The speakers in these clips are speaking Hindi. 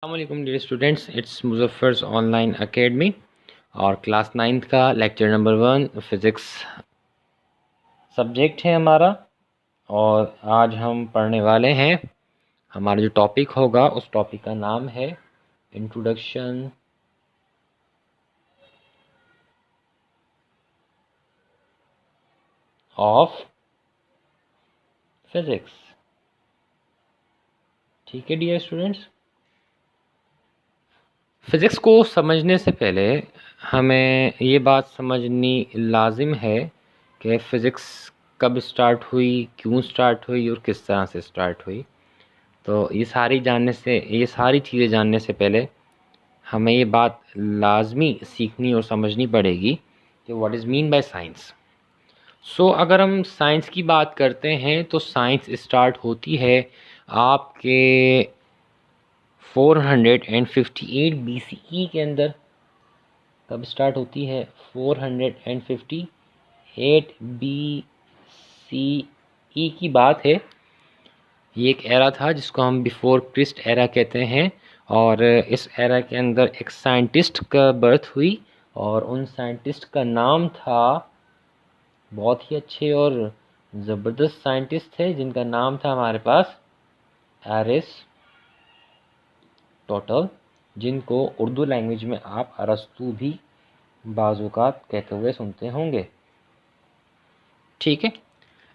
अस्सलामुअलैकुम dear students, it's Muzaffar's online academy और क्लास 9th का लेक्चर नंबर 1 फ़िज़िक्स सब्जेक्ट है हमारा। और आज हम पढ़ने वाले हैं, हमारा जो टॉपिक होगा उस टॉपिक का नाम है इंट्रोडक्शन ऑफ फिज़िक्स। ठीक है डियर स्टूडेंट्स, फ़िज़िक्स को समझने से पहले हमें ये बात समझनी लाजिम है कि फ़िज़िक्स कब स्टार्ट हुई, क्यों स्टार्ट हुई और किस तरह से स्टार्ट हुई। तो ये सारी चीज़ें जानने से पहले हमें ये बात लाजमी सीखनी और समझनी पड़ेगी कि what is mean by science. अगर हम साइंस की बात करते हैं तो साइंस स्टार्ट होती है आपके 458 BCE के अंदर। कब स्टार्ट होती है? 458 BCE की बात है। ये एक एरा था जिसको हम बिफोर क्रिस्ट एरा कहते हैं, और इस एरा के अंदर एक साइंटिस्ट का बर्थ हुई और उन साइंटिस्ट का नाम था, बहुत ही अच्छे और ज़बरदस्त साइंटिस्ट थे जिनका नाम था हमारे पास एरिस्टोटल, जिनको उर्दू लैंग्वेज में आप अरस्तू भी बाज़-औक़ात कहते हुए सुनते होंगे। ठीक है,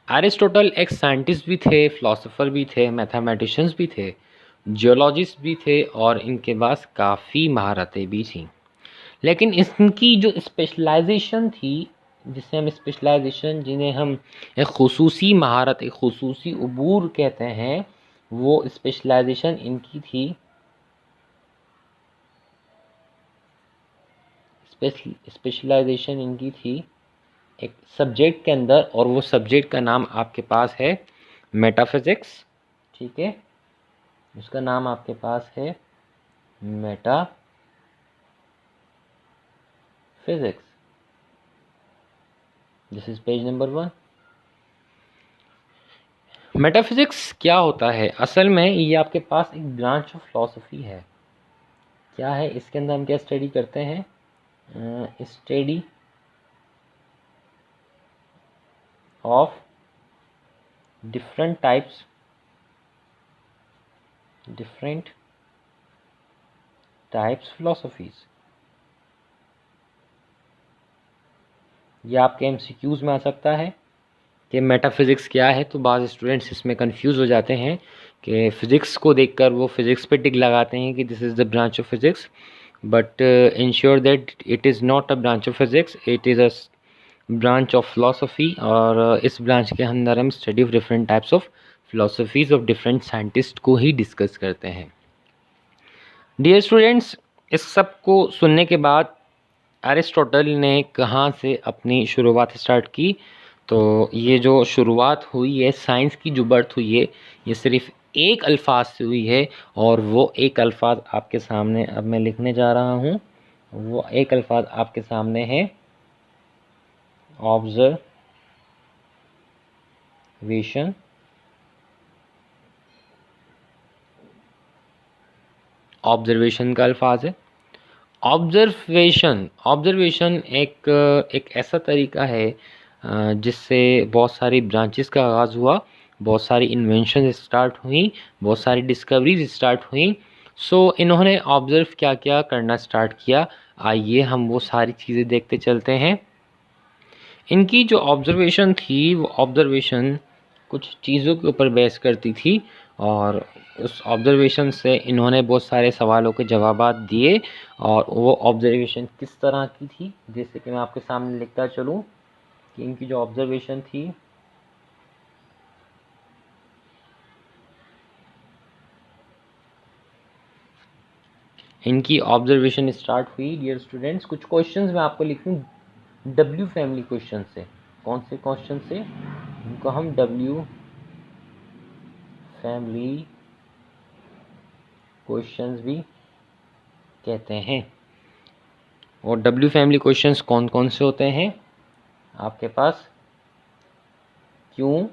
एरिस्टोटल एक साइंटिस्ट भी थे, फ़िलासफ़र भी थे, मैथमेटिशियंस भी थे, जियोलॉजिस्ट भी थे और इनके पास काफ़ी महारतें भी थीं। लेकिन इनकी जो स्पेशलाइजेशन थी, जिन्हें हम एक ख़ुसूसी महारत, एक ख़ुसूसी अबूर कहते हैं, वो स्पेशलाइजेशन इनकी थी एक सब्जेक्ट के अंदर, और वो सब्जेक्ट का नाम आपके पास है मेटाफिज़िक्स। ठीक है, उसका नाम आपके पास है metaphysics. This is page number 1। Metaphysics क्या होता है? असल में ये आपके पास एक ब्रांच ऑफ फिलॉसफी है। क्या है इसके अंदर? हम क्या स्टडी करते हैं? Study of different types philosophies. ये आपके MCQs में आ सकता है कि मेटाफिज़िक्स क्या है। तो बाज़ स्टूडेंट्स इसमें कंफ्यूज हो जाते हैं कि फ़िज़िक्स को देखकर वो फ़िज़िक्स पे टिक लगाते हैं कि this is the branch of physics, but ensure that it is not a branch of physics, it is a branch of philosophy. और इस ब्रांच के अंदर हम study of different types of philosophies of different scientist को ही डिस्कस करते हैं। डियर स्टूडेंट्स, इस सब को सुनने के बाद एरिस्टोटल ने कहाँ से अपनी शुरुआत स्टार्ट की? तो ये जो शुरुआत हुई है, साइंस की जो बर्थ हुई है, ये सिर्फ़ एक अल्फाज से हुई है, और वो एक अल्फाज आपके सामने अब मैं लिखने जा रहा हूँ। वो एक अल्फाज आपके सामने है ऑब्जर्वेशन। ऑब्जर्वेशन का अल्फाज है। ऑब्जर्वेशन एक ऐसा तरीका है जिससे बहुत सारी ब्रांचेस का आगाज़ हुआ, बहुत सारी इन्वेंशन स्टार्ट हुई, बहुत सारी डिस्कवरीज स्टार्ट हुई। इन्होंने ऑब्ज़र्व क्या क्या करना स्टार्ट किया, आइए हम वो सारी चीज़ें देखते चलते हैं। इनकी जो ऑब्ज़र्वेशन थी, वो ऑब्ज़र्वेशन कुछ चीज़ों के ऊपर बेस करती थी, और उस ऑब्ज़र्वेशन से इन्होंने बहुत सारे सवालों के जवाबात दिए। और वो ऑब्ज़र्वेशन किस तरह की थी, जैसे कि मैं आपके सामने लिखता चलूँ कि इनकी जो ऑब्ज़र्वेशन थी, इनकी ऑब्ज़र्वेशन स्टार्ट हुई डियर स्टूडेंट्स, कुछ क्वेश्चंस मैं आपको लिखूँ W फैमिली क्वेश्चन से। कौन से क्वेश्चन से? इनको हम W फैमिली क्वेश्चंस भी कहते हैं। और W फैमिली क्वेश्चंस कौन कौन से होते हैं आपके पास? क्यों,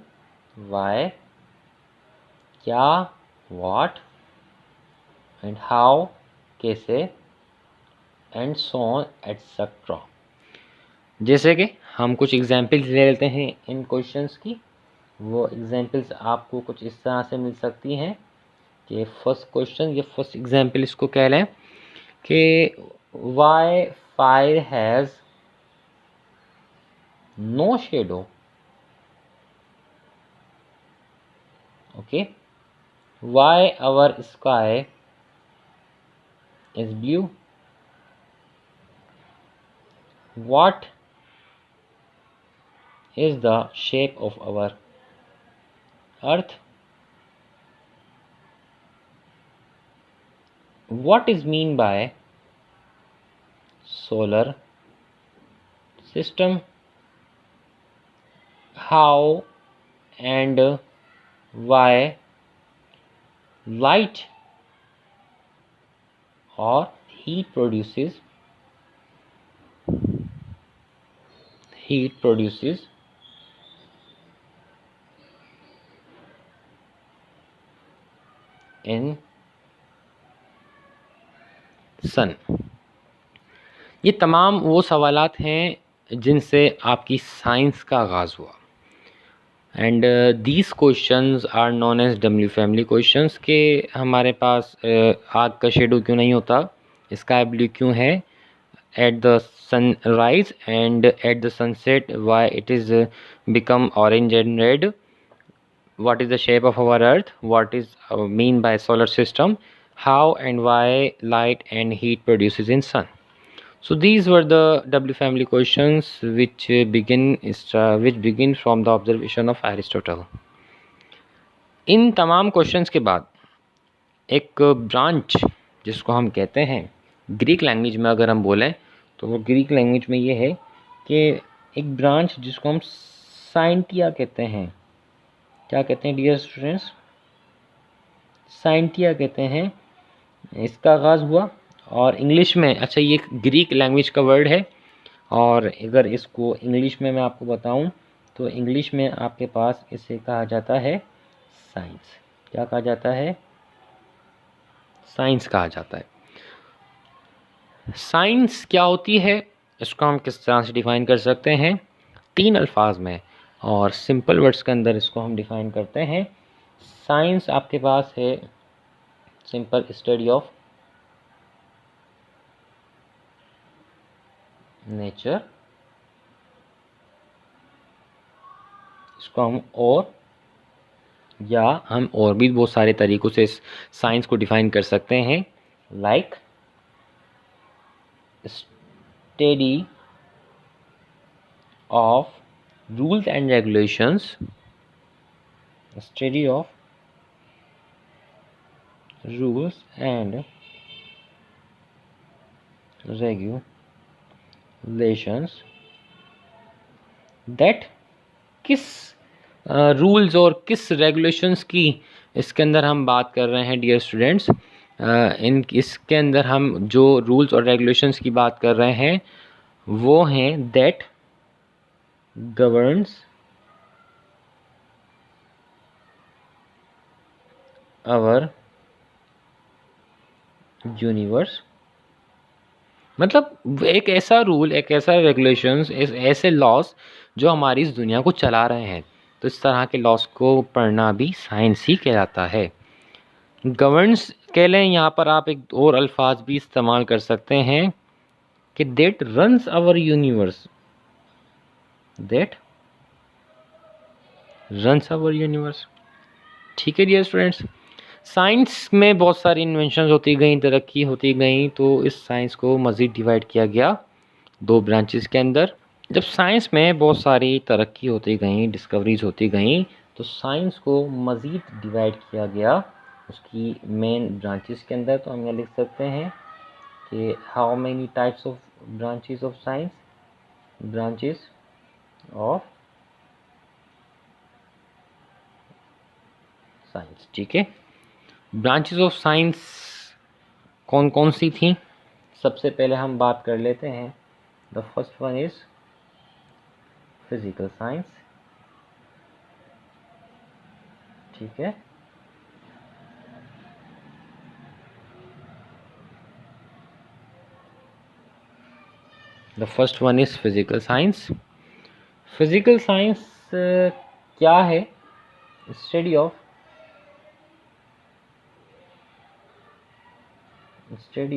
वाई, क्या, व्हाट एंड हाउ, कैसे, एंड सो ऑन एटसेट्रा। जैसे कि हम कुछ एग्जाम्पल्स ले लेते हैं इन क्वेश्चंस की। वो एग्जाम्पल्स आपको कुछ इस तरह से मिल सकती हैं कि फर्स्ट क्वेश्चन या फर्स्ट एग्जाम्पल इसको कह लें कि why fire has no shadow. Okay, why our sky is blue, what is the shape of our earth, what is mean by solar system, how and why light or heat produces in sun। ये तमाम वो सवालात हैं जिनसे आपकी साइंस का आगाज़ हुआ। And these questions are known as W family questions के हमारे पास आग का शेडो क्यों नहीं होता, स्काई ब्लू क्यों है, at the sunrise and at the sunset why it is become orange and red, what is the shape of our earth, what is mean by solar system, how and why light and heat produces in sun. So these were the W family questions which begin from the observation of Aristotle. इन तमाम क्वेश्चंस के बाद एक ब्रांच जिसको हम कहते हैं ग्रीक लैंग्वेज में, अगर हम बोलें तो वो ग्रीक लैंग्वेज में ये है कि एक ब्रांच जिसको हम साइंटिया कहते हैं। क्या कहते हैं डियर स्टूडेंट्स? साइंटिया कहते हैं। इसका आगाज़ हुआ और इंग्लिश में, अच्छा ये ग्रीक लैंग्वेज का वर्ड है और अगर इसको इंग्लिश में मैं आपको बताऊं तो इंग्लिश में आपके पास इसे कहा जाता है साइंस। क्या कहा जाता है? साइंस कहा जाता है। साइंस क्या होती है, इसको हम किस तरह से डिफ़ाइन कर सकते हैं? 3 अल्फाज में और सिंपल वर्ड्स के अंदर इसको हम डिफ़ाइन करते हैं। साइंस आपके पास है सिंपल स्टडी ऑफ नेचर, इसको हम और भी बहुत सारे तरीक़ों से इस साइंस को डिफ़ाइन कर सकते हैं, like study of rules and regulations, study of rules and regulations, that किस रूल्स और किस रेगुलेशंस की इसके अंदर हम बात कर रहे हैं डियर स्टूडेंट्स। इसके अंदर हम जो रूल्स और रेगुलेशंस की बात कर रहे हैं वो हैं दैट गवर्न्स आवर यूनिवर्स। मतलब एक ऐसा रूल, एक ऐसा रेगुलेशंस, ऐसे लॉस जो हमारी इस दुनिया को चला रहे हैं। तो इस तरह के लॉस को पढ़ना भी साइंस ही कहलाता है। गवर्न्स कह लें, यहाँ पर आप एक और अल्फाज भी इस्तेमाल कर सकते हैं कि that runs our universe, that runs our universe. ठीक है डियर स्टूडेंट्स, साइंस में बहुत सारी इन्वेंशंस होती गई, तरक्की होती गई, तो इस साइंस को मज़ीद डिवाइड किया गया 2 ब्रांचेस के अंदर। जब साइंस में बहुत सारी तरक्की होती गई, डिस्कवरीज होती गई, तो साइंस को मज़ीद डिवाइड किया गया उसकी मेन ब्रांचेस के अंदर। तो हम यहाँ लिख सकते हैं कि how many types of branches of science, branches of science. ठीक है, ब्रांचेस ऑफ साइंस कौन कौन सी थी? सबसे पहले हम बात कर लेते हैं, the first one is physical science. ठीक है, the first one is physical science. Physical science क्या है? Study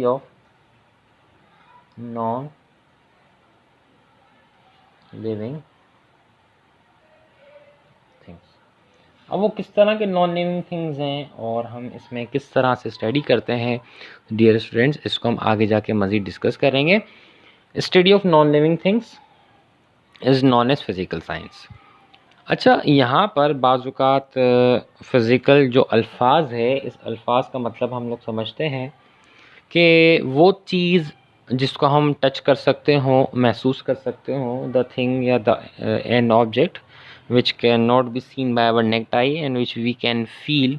of non living things. अब वो किस तरह के नॉन लिविंग थिंग्स हैं और हम इसमें किस तरह से स्टडी करते हैं डियर स्टूडेंट्स, इसको हम आगे जाके मज़ीद डिस्कस करेंगे। Study of non living things is known as physical science. अच्छा, यहाँ पर बाज़ात फ़िज़िकल जो अल्फाज है, इस अल्फाज का मतलब हम लोग समझते हैं कि वो चीज़ जिसको हम टच कर सकते हों, महसूस कर सकते हों, द थिंग या the an object which cannot be seen by our naked eye and which we can feel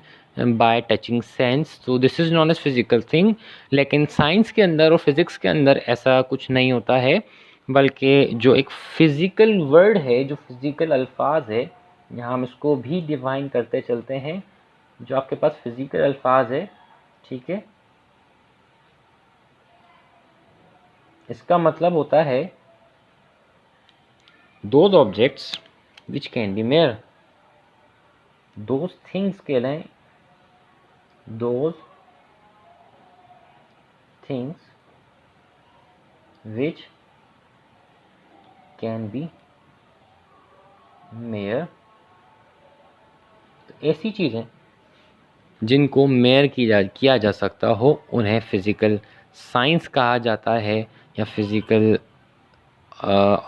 by touching sense, so this is known as physical thing। लेकिन साइंस के अंदर और फिज़िक्स के अंदर ऐसा कुछ नहीं होता है, बल्कि जो एक फ़िज़िकल वर्ड है, जो फ़िज़िकल अल्फाज है, यहाँ हम इसको भी डिवाइन करते चलते हैं। जो आपके पास फ़िज़िकल अल्फाज है, ठीक है, इसका मतलब होता है those objects which can B mayor, those things के लिए, those things which can B mayor. तो ऐसी चीज़ें जिनको मेयर किया जा सकता हो उन्हें फ़िज़िकल साइंस कहा जाता है, या फ़िज़िकल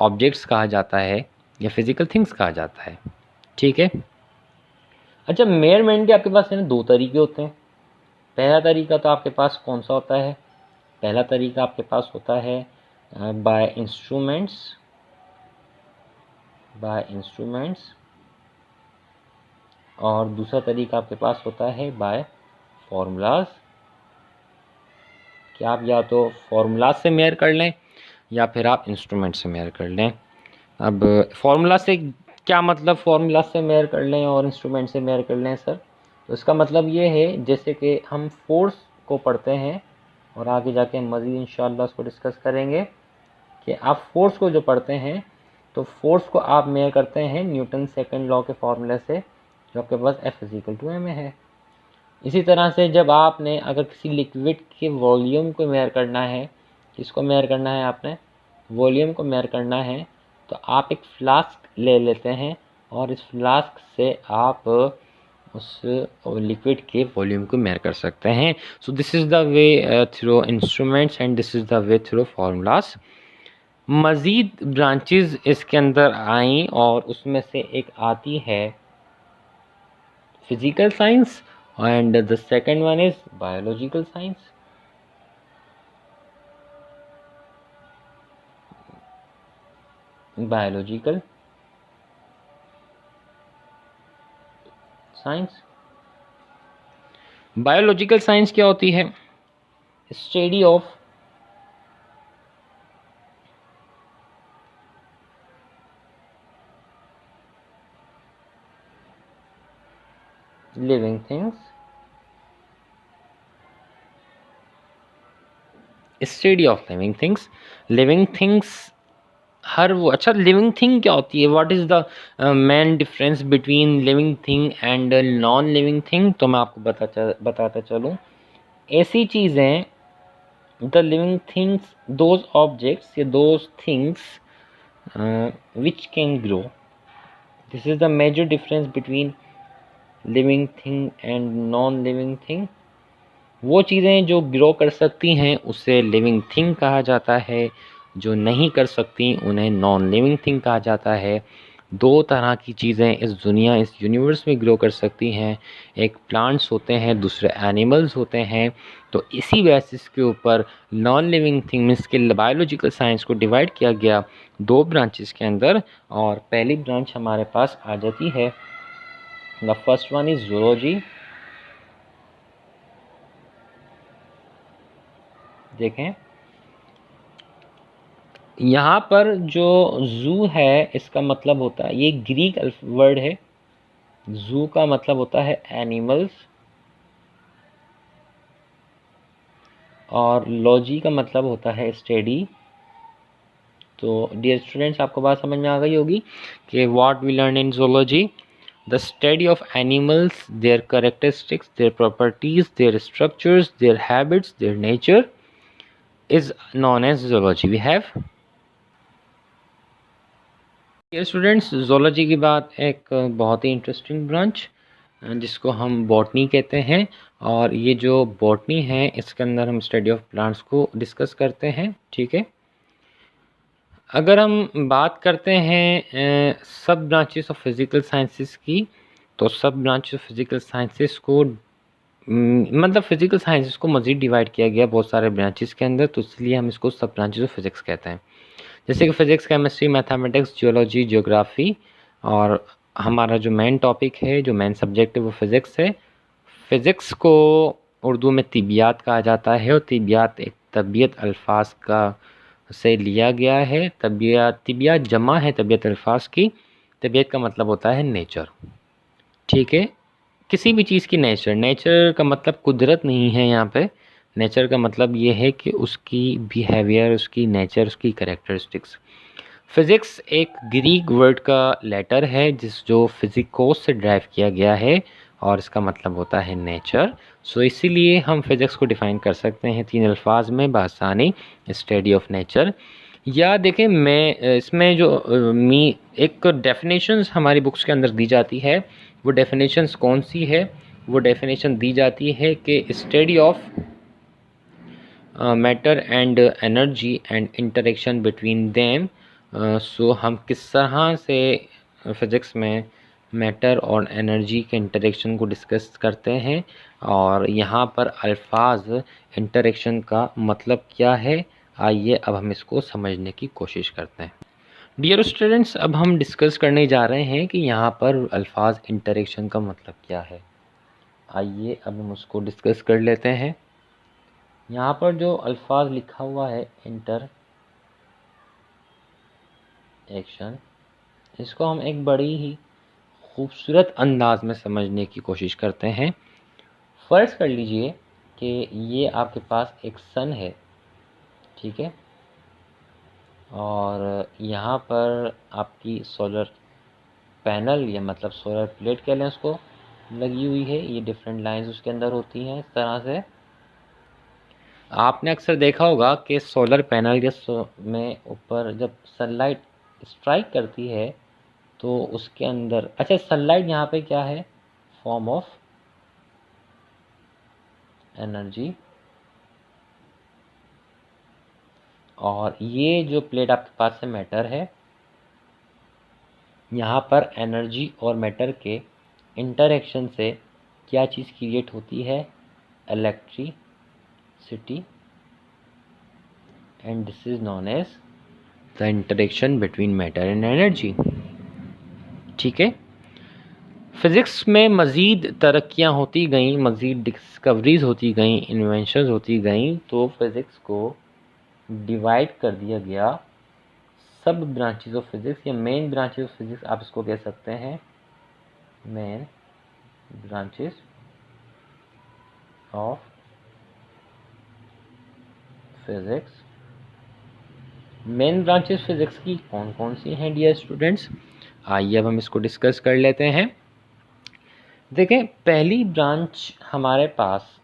ऑब्जेक्ट्स कहा जाता है, या फ़िज़िकल थिंग्स कहा जाता है, ठीक है। अच्छा, मेयरमेंट के आपके पास है ना दो तरीके होते हैं। पहला तरीका तो आपके पास कौन सा होता है? पहला तरीका आपके पास होता है बाय इंस्ट्रूमेंट्स, और दूसरा तरीका आपके पास होता है बाय फार्मूलाज, कि आप या तो फार्मूलाज से मेयर कर लें या फिर आप इंस्ट्रूमेंट से मेयर कर लें। अब फार्मूला से क्या मतलब, फार्मूला से मेयर कर लें और इंस्ट्रूमेंट से मेयर कर लें सर? तो इसका मतलब ये है, जैसे कि हम फोर्स को पढ़ते हैं और आगे जाके मज़ीद इंशाल्लाह उसको डिस्कस करेंगे, कि आप फोर्स को जो पढ़ते हैं तो फोर्स को आप मेयर करते हैं न्यूटन सेकंड लॉ के फार्मूले से, जो आपके पास F=ma है। इसी तरह से जब आपने अगर किसी लिक्विड के वॉल्यूम को मेयर करना है, किसको मेयर करना है, आपने वॉल्यूम को मेयर करना है, तो आप एक फ्लास्क ले लेते हैं और इस फ्लास्क से आप उस लिक्विड के वॉल्यूम को मेयर कर सकते हैं। So this is the way through instruments and this is the way through formulas. मज़ीद ब्रांचेस इसके अंदर आई और उसमें से एक आती है physical science, and the second one is biological science। biological science biological science क्या होती है? Study of living things, study of living things हर वो, अच्छा लिविंग थिंग क्या होती है? What is the main difference between living thing and non living thing? तो मैं आपको बताता चलूँ। ऐसी चीज़ें, the living things, those objects या those things which can grow, this is the major difference between living thing and non living thing. वो चीज़ें जो ग्रो कर सकती हैं उसे लिविंग थिंग कहा जाता है, जो नहीं कर सकती उन्हें नॉन लिविंग थिंग कहा जाता है। दो तरह की चीज़ें इस दुनिया, इस यूनिवर्स में ग्रो कर सकती हैं, एक प्लांट्स होते हैं, दूसरे एनिमल्स होते हैं। तो इसी बेसिस के ऊपर नॉन लिविंग थिंग मीन्स के बायोलॉजिकल साइंस को डिवाइड किया गया दो ब्रांचेस के अंदर, और पहली ब्रांच हमारे पास आ जाती है, the first one is zoology. देखें यहाँ पर जो जू है इसका मतलब होता है, ये ग्रीक वर्ड है। जू का मतलब होता है एनिमल्स, और लॉजी का मतलब होता है स्टडी। तो डियर स्टूडेंट्स, आपको बात समझ में आ गई होगी कि what we learn in zoology, the study of animals, their characteristics, their properties, their structures, their habits, their nature is known as zoology. We have, dear students, zoology की बात एक बहुत ही इंटरेस्टिंग ब्रांच जिसको हम बॉटनी कहते हैं, और ये जो बॉटनी है इसके अंदर हम स्टडी ऑफ प्लांट्स को डिस्कस करते हैं। ठीक है, अगर हम बात करते हैं सब ब्रांचेस ऑफ फिज़िकल साइंसेस की, तो सब ब्रांचेस ऑफ फिज़िकल साइंसेस को मतलब फिज़िकल साइंसेस को मज़ीद डिवाइड किया गया बहुत सारे ब्रांचेस के अंदर, तो इसलिए हम इसको सब ब्रांचेस ऑफ फिज़िक्स कहते हैं। जैसे कि physics, chemistry, mathematics, geology, geography, और हमारा जो मेन टॉपिक है, जो मेन सब्जेक्ट है वो फ़िज़िक्स है। फ़िज़िक्स को उर्दू में तिबियात कहा जाता है, और तिबियात एक तबीयत अल्फाज का से लिया गया है। तिबियात जमा है तबीयत अल्फाज की। तबीयत का मतलब होता है नेचर। ठीक है, किसी भी चीज़ की नेचर, नेचर का मतलब कुदरत नहीं है यहाँ पे। नेचर का मतलब ये है कि उसकी बिहेवियर, उसकी नेचर, उसकी कैरेक्टरिस्टिक्स। फिज़िक्स एक ग्रीक वर्ड का लेटर है जो फिजिकोस से ड्राइव किया गया है, और इसका मतलब होता है नेचर। सो इसीलिए हम फिज़िक्स को डिफ़ाइन कर सकते हैं 3 अल्फाज में बासानी, स्टडी ऑफ नेचर। या देखें, मैं इसमें जो एक डेफिनेशंस हमारी बुक्स के अंदर दी जाती है, वो डेफिनेशंस कौन सी है? वो डेफिनेशन दी जाती है कि study of matter and energy and interaction between them. So हम किस तरह से फिज़िक्स में मैटर और एनर्जी के इंटरेक्शन को डिस्कस करते हैं, और यहाँ पर अल्फाज इंटरेक्शन का मतलब क्या है। आइए अब हम इसको समझने की कोशिश करते हैं। डियर स्टूडेंट्स, अब हम डिस्कस करने जा रहे हैं कि यहाँ पर अल्फाज इंटरेक्शन का मतलब क्या है। आइए अब हम उसको डिस्कस कर लेते हैं। यहाँ पर जो अल्फाज लिखा हुआ है इंटर एक्शन, इसको हम एक बड़ी ही खूबसूरत अंदाज में समझने की कोशिश करते हैं। फ़र्ज़ कर लीजिए कि ये आपके पास एक सन है, ठीक है, और यहाँ पर आपकी सोलर पैनल या मतलब सोलर प्लेट कह लें उसको, लगी हुई है। ये डिफरेंट लाइंस उसके अंदर होती हैं। इस तरह से आपने अक्सर देखा होगा कि सोलर पैनल में ऊपर जब सनलाइट स्ट्राइक करती है तो उसके अंदर, अच्छा सनलाइट यहाँ पे क्या है? Form of energy. और ये जो प्लेट आपके पास है मैटर है, यहाँ पर एनर्जी और मैटर के इंटरेक्शन से क्या चीज़ क्रिएट होती है? Electricity, and this is known as the interaction between matter and energy. ठीक है, फिज़िक्स में मज़ीद तरक्कियाँ होती गईं, मज़ीद डिस्कवरीज होती गईं, इन्वेंशंस होती गईं, तो फिज़िक्स को डिवाइड कर दिया गया सब ब्रांचेस ऑफ फिज़िक्स, या मेन ब्रांचेस ऑफ फिज़िक्स आप इसको कह सकते हैं। Main branches of physics. Main branches physics की कौन कौन सी हैं डियर स्टूडेंट्स? आइए अब हम इसको डिस्कस कर लेते हैं। देखें, पहली ब्रांच हमारे पास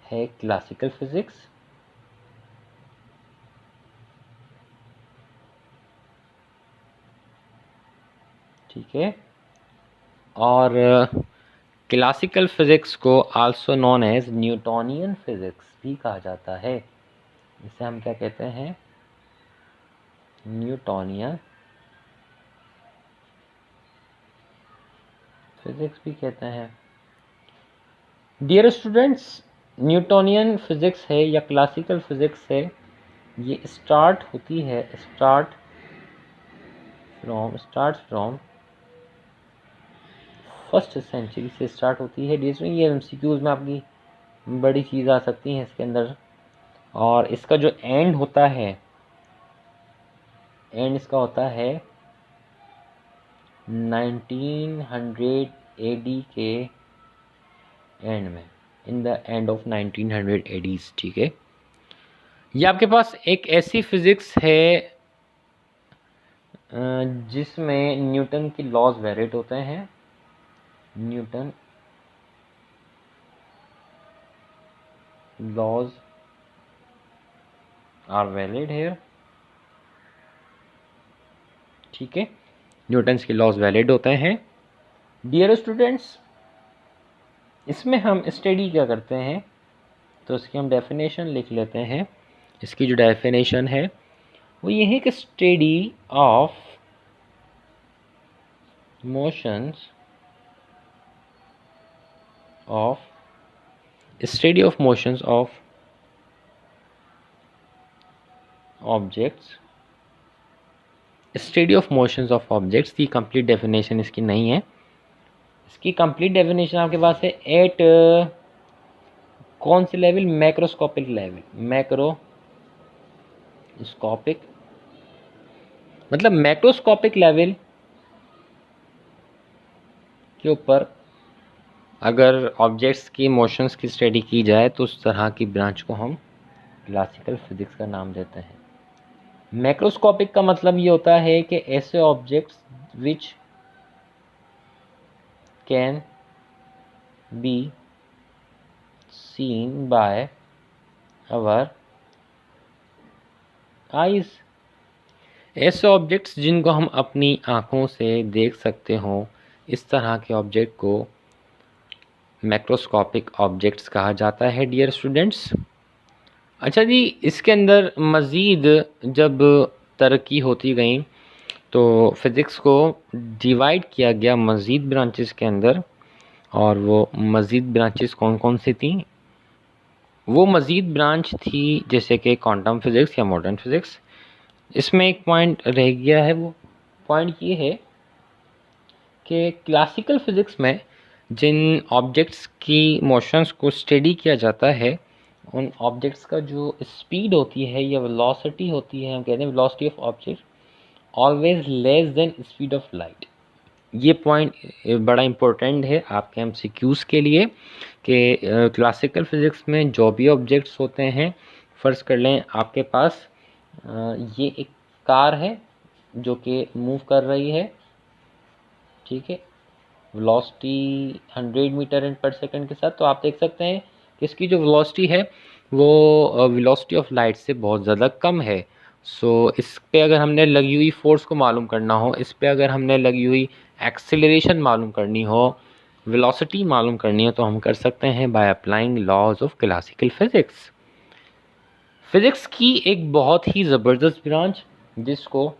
है क्लासिकल फिज़िक्स। ठीक है, और क्लासिकल फिज़िक्स को also known as Newtonian physics भी कहा जाता है। इसे हम क्या कहते हैं? न्यूटोनियन फिज़िक्स भी कहते हैं। डियर स्टूडेंट्स, न्यूटोनियन फिज़िक्स है या क्लासिकल फिज़िक्स है, ये स्टार्ट फ्रॉम फर्स्ट सेंचुरी से स्टार्ट होती है। डियर, ये एमसीक्यूज़ में आपकी बड़ी चीज़ आ सकती हैं इसके अंदर। और इसका जो एंड होता है, एंड इसका होता है 1900 एडी के एंड में, in the end of 1900 ADs. ठीक है, ये आपके पास एक ऐसी फिज़िक्स है जिसमें न्यूटन की लॉज वैलिड होते हैं। Newton laws are valid here. ठीक है, न्यूटन्स के लॉज वैलिड होते हैं। डियर स्टूडेंट्स, इसमें हम स्टडी क्या करते हैं, तो इसकी हम डेफिनेशन लिख लेते हैं। इसकी जो डेफिनेशन है वो ये है कि study of motions of objects. Study of motions of objects की कंप्लीट डेफिनेशन इसकी नहीं है। इसकी कंप्लीट डेफिनेशन आपके पास है एट कौन से लेवल, मैक्रोस्कोपिक लेवल। मैक्रोस्कोपिक मतलब मैक्रोस्कोपिक लेवल के ऊपर अगर ऑब्जेक्ट्स की मोशंस की स्टडी की जाए तो उस तरह की ब्रांच को हम क्लासिकल फिजिक्स का नाम देते हैं। मैक्रोस्कोपिक का मतलब ये होता है कि ऐसे objects which can be seen by our eyes. ऐसे ऑब्जेक्ट्स जिनको हम अपनी आँखों से देख सकते हो, इस तरह के ऑब्जेक्ट को मैक्रोस्कोपिक ऑब्जेक्ट्स कहा जाता है डियर स्टूडेंट्स। अच्छा जी, इसके अंदर मज़ीद जब तरक्की होती गई तो फिज़िक्स को डिवाइड किया गया मज़ीद ब्रांचेस के अंदर, और वो मज़ीद ब्रांचेस कौन कौन सी थी? वो मज़ीद ब्रांच थी जैसे कि क्वांटम फिज़िक्स या मॉडर्न फिज़िक्स। इसमें एक पॉइंट रह गया है, वो पॉइंट ये है कि क्लासिकल फ़िज़िक्स में जिन ऑब्जेक्ट्स की मोशंस को स्टडी किया जाता है, उन ऑब्जेक्ट्स का जो स्पीड होती है या वेलोसिटी होती है, हम कहते हैं velocity of object always less than speed of light. ये पॉइंट बड़ा इम्पोर्टेंट है आपके एमसीक्यूज़ के लिए कि क्लासिकल फ़िज़िक्स में जो भी ऑब्जेक्ट्स होते हैं, फ़र्ज़ कर लें आपके पास ये एक कार है जो कि मूव कर रही है, ठीक है, वेलोसिटी 100 मीटर पर सेकंड के साथ। तो आप देख सकते हैं कि इसकी जो वेलोसिटी है वो वेलोसिटी ऑफ लाइट से बहुत ज़्यादा कम है। सो इस पे अगर हमने लगी हुई फोर्स को मालूम करना हो, इस पे अगर हमने लगी हुई एक्सेलरेशन मालूम करनी हो, वेलोसिटी मालूम करनी हो, तो हम कर सकते हैं by applying laws of classical physics. Physics की एक बहुत ही ज़बरदस्त ब्रांच जिसको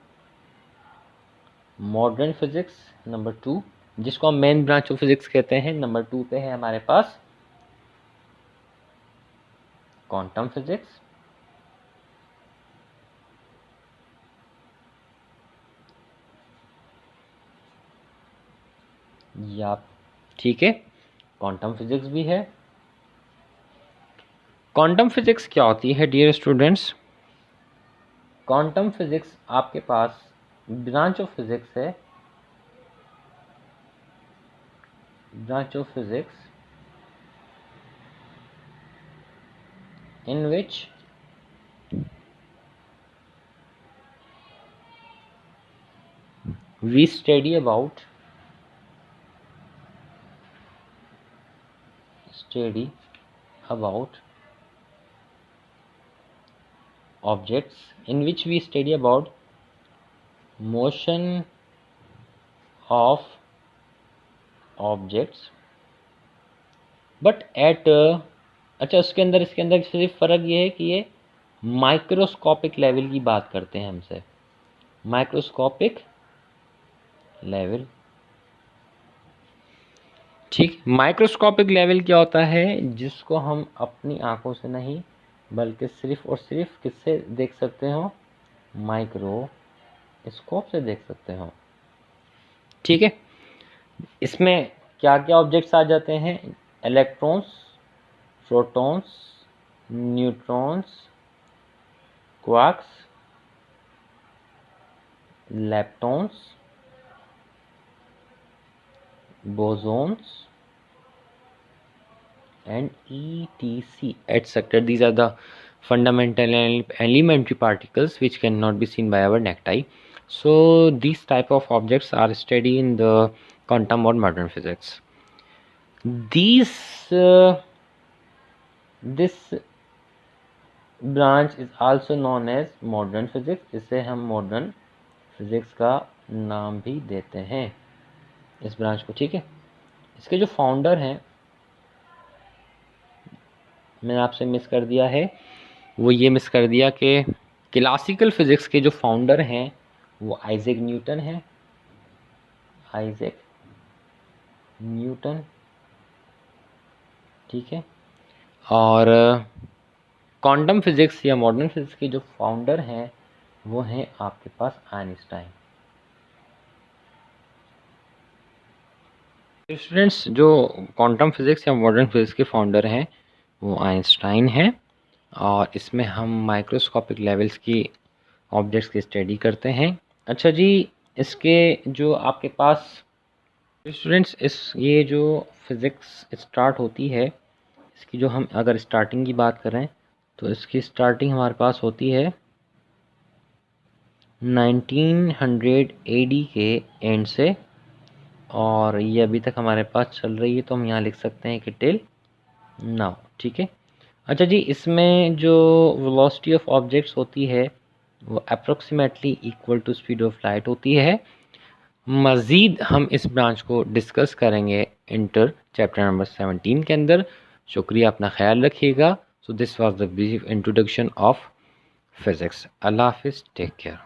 मॉडर्न फिज़िक्स नंबर 2, जिसको हम मेन ब्रांच ऑफ फिज़िक्स कहते हैं, नंबर 2 पे है हमारे पास क्वांटम फिज़िक्स। या ठीक है, क्वांटम फिज़िक्स भी है। क्वांटम फिज़िक्स क्या होती है डियर स्टूडेंट्स? क्वांटम फिज़िक्स आपके पास ब्रांच ऑफ फिज़िक्स है, branch of physics in which we study about objects, in which we study about motion of objects, but at अच्छा इसके अंदर सिर्फ फ़र्क ये है कि ये माइक्रोस्कोपिक लेवल की बात करते हैं हमसे, माइक्रोस्कोपिक लेवल। ठीक, माइक्रोस्कोपिक लेवल क्या होता है? जिसको हम अपनी आंखों से नहीं बल्कि सिर्फ और सिर्फ किससे देख सकते हो? माइक्रोस्कोप से देख सकते हो। ठीक है, इसमें क्या क्या ऑब्जेक्ट्स आ जाते हैं? Electrons, protons, neutrons, quarks, leptons, bosons and etc etc. These are the fundamental and elementary particles which cannot be seen by our naked eye. So these type of objects are studied in the quantum or modern physics. These this branch is also known as modern physics. इसे हम modern physics का नाम भी देते हैं इस ब्रांच को, ठीक है। इसके जो फाउंडर हैं, मैंने आपसे मिस कर दिया है, वो ये मिस कर दिया कि क्लासिकल फिज़िक्स के जो फाउंडर हैं वो आइजैक न्यूटन है, आइजैक न्यूटन, ठीक है। और क्वांटम फिज़िक्स या मॉडर्न फिज़िक्स के जो फाउंडर हैं वो हैं आपके पास आइंस्टाइन। स्टूडेंट्स, जो क्वांटम फिज़िक्स या मॉडर्न फिज़िक्स के फाउंडर हैं वो आइंस्टाइन हैं, और इसमें हम माइक्रोस्कोपिक लेवल्स की ऑब्जेक्ट्स की स्टडी करते हैं। अच्छा जी, इसके जो आपके पास स्टूडेंट्स ये जो फिज़िक्स स्टार्ट होती है, इसकी जो हम अगर स्टार्टिंग की बात करें तो इसकी स्टार्टिंग हमारे पास होती है 1900 AD के एंड से, और ये अभी तक हमारे पास चल रही है, तो हम यहाँ लिख सकते हैं कि टिल नाउ, ठीक है। अच्छा जी, इसमें जो वेलोसिटी ऑफ ऑब्जेक्ट्स होती है वो approximately equal to speed of light होती है। मज़ीद हम इस ब्रांच को डिस्कस करेंगे इंटर चैप्टर नंबर 17 के अंदर। शुक्रिया, अपना ख्याल रखिएगा। So this was the brief introduction of physics. अल्लाह हाफिज़, टेक केयर।